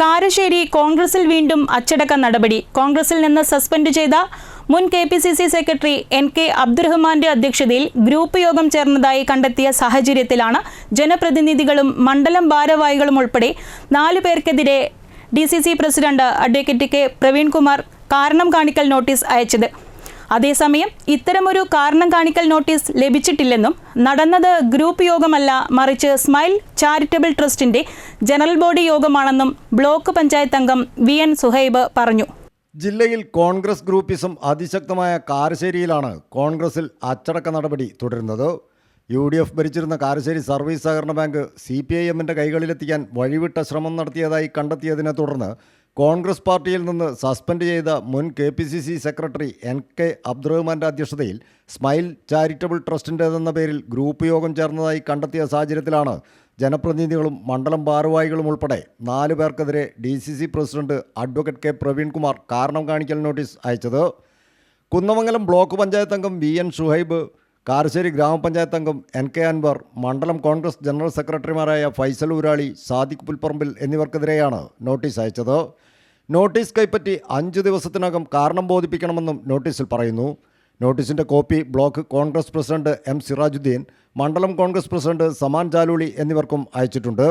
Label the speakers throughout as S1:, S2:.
S1: കാരശ്ശേരി കോൺഗ്രസിൽ വീണ്ടും അച്ചടക്ക നടപടി. കോൺഗ്രസിൽ നിന്ന് സസ്പെൻഡ് ചെയ്ത മുൻ KPCC സെക്രട്ടറി NK അബ്ദുറഹ്മാന്റെ അധ്യക്ഷതയിൽ ഗ്രൂപ്പ് യോഗം ചേർന്നതായി കണ്ടെത്തിയ സാഹചര്യത്തിലാണ് ജനപ്രതിനിധികളും മണ്ഡലം ഭാരവാഹികളും ഉൾപ്പെടെ 4 പേർക്കെതിരെ DCC president advocate K Praveen Kumar കാരണം കാണിക്കൽ നോട്ടീസ് അയച്ചത്. അതേസമയം ഇത്തരമൊരു കാരണം കാണിക്കൽ നോട്ടീസ് ലഭിച്ചിട്ടില്ലെന്നും നടന്നത് ഗ്രൂപ്പ് യോഗമല്ല, മറിച്ച് സ്മൈൽ ചാരിറ്റബിൾ ട്രസ്റ്റിന്റെ ജനറൽ ബോഡി യോഗമാണെന്നും ബ്ലോക്ക് പഞ്ചായത്ത് അംഗം VN സുഹൈബ് പറഞ്ഞു.
S2: ജില്ലയിൽ കോൺഗ്രസ് ഗ്രൂപ്പിസം അതിശക്തമായ കാരശ്ശേരിയിലാണ് കോൺഗ്രസിൽ അച്ചടക്ക നടപടി തുടരുന്നത്. UDF ഭരിച്ചിരുന്ന കാരശ്ശേരി സർവീസ് സഹകരണ ബാങ്ക് CPIMന്റെ കൈകളിലെത്തിക്കാൻ വഴിവിട്ട ശ്രമം നടത്തിയതായി കണ്ടെത്തിയതിനെ തുടർന്ന് കോൺഗ്രസ് പാർട്ടിയിൽ നിന്ന് സസ്പെൻഡ് ചെയ്ത മുൻ KPCC സെക്രട്ടറി NK അബ്ദുറഹ്മാന്റെ അധ്യക്ഷതയിൽ സ്മൈൽ ചാരിറ്റബിൾ ട്രസ്റ്റിൻ്റെതെന്ന പേരിൽ ഗ്രൂപ്പ് യോഗം ചേർന്നതായി കണ്ടെത്തിയ സാഹചര്യത്തിലാണ് ജനപ്രതിനിധികളും മണ്ഡലം ഭാരവാഹികളും ഉൾപ്പെടെ 4 പേർക്കെതിരെ DCC president advocate K Praveen Kumar കാരണം കാണിക്കൽ നോട്ടീസ് അയച്ചത്. കുന്നമംഗലം ബ്ലോക്ക് പഞ്ചായത്ത് അംഗം VN സുഹൈബ്, കാരശ്ശേരി ഗ്രാമപഞ്ചായത്ത് അംഗം NK അൻവർ, മണ്ഡലം കോൺഗ്രസ് ജനറൽ സെക്രട്ടറിമാരായ ഫൈസൽ ഊരാളി, സാദിഖ് പുൽപ്പറമ്പിൽ എന്നിവർക്കെതിരെയാണ് നോട്ടീസ് അയച്ചത്. നോട്ടീസ് കൈപ്പറ്റി 5 ദിവസത്തിനകം കാരണം ബോധിപ്പിക്കണമെന്നും നോട്ടീസിൽ പറയുന്നു. നോട്ടീസിൻ്റെ copy block Congress president M Sirajuddin, മണ്ഡലം കോൺഗ്രസ് പ്രസിഡന്റ് സമാൻ ജാലൂളി എന്നിവർക്കും അയച്ചിട്ടുണ്ട്.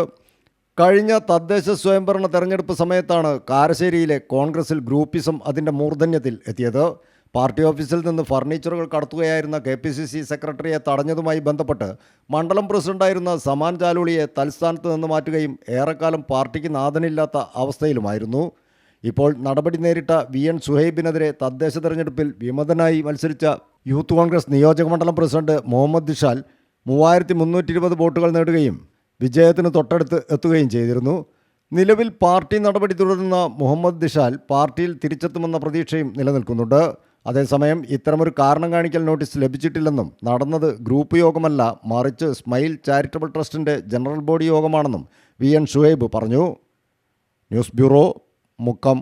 S2: കഴിഞ്ഞ തദ്ദേശ സ്വയംഭരണ തെരഞ്ഞെടുപ്പ് സമയത്താണ് കാരശ്ശേരിയിലെ കോൺഗ്രസിൽ ഗ്രൂപ്പിസം അതിൻ്റെ മൂർധന്യത്തിൽ എത്തിയത്. പാർട്ടി ഓഫീസിൽ നിന്ന് ഫർണിച്ചറുകൾ കടത്തുകയായിരുന്ന KPCC സെക്രട്ടറിയെ തടഞ്ഞതുമായി ബന്ധപ്പെട്ട് മണ്ഡലം പ്രസിഡന്റായിരുന്ന സമാൻ ജാലൂളിയെ തൽസ്ഥാനത്ത് നിന്ന് മാറ്റുകയും ഏറെക്കാലം പാർട്ടിക്ക് നാഥനില്ലാത്ത അവസ്ഥയിലുമായിരുന്നു. ഇപ്പോൾ നടപടി നേരിട്ട VN സുഹൈബിനെതിരെ തദ്ദേശ തെരഞ്ഞെടുപ്പിൽ വിമതനായി മത്സരിച്ച യൂത്ത് കോൺഗ്രസ് നിയോജകമണ്ഡലം പ്രസിഡന്റ് മുഹമ്മദ് ദിഷാൽ 3320 വോട്ടുകൾ നേടുകയും വിജയത്തിന് തൊട്ടടുത്ത് എത്തുകയും ചെയ്തിരുന്നു. നിലവിൽ പാർട്ടി നടപടി തുടരുന്ന മുഹമ്മദ് ദിഷാൽ പാർട്ടിയിൽ തിരിച്ചെത്തുമെന്ന പ്രതീക്ഷയും നിലനിൽക്കുന്നുണ്ട്. അതേസമയം ഇത്തരമൊരു കാരണം കാണിക്കൽ നോട്ടീസ് ലഭിച്ചിട്ടില്ലെന്നും നടന്നത് ഗ്രൂപ്പ് യോഗമല്ല, മറിച്ച് സ്മൈൽ ചാരിറ്റബിൾ ട്രസ്റ്റിൻ്റെ ജനറൽ ബോഡി യോഗമാണെന്നും VN സുഹൈബ് പറഞ്ഞു. News bureau, Mukkam.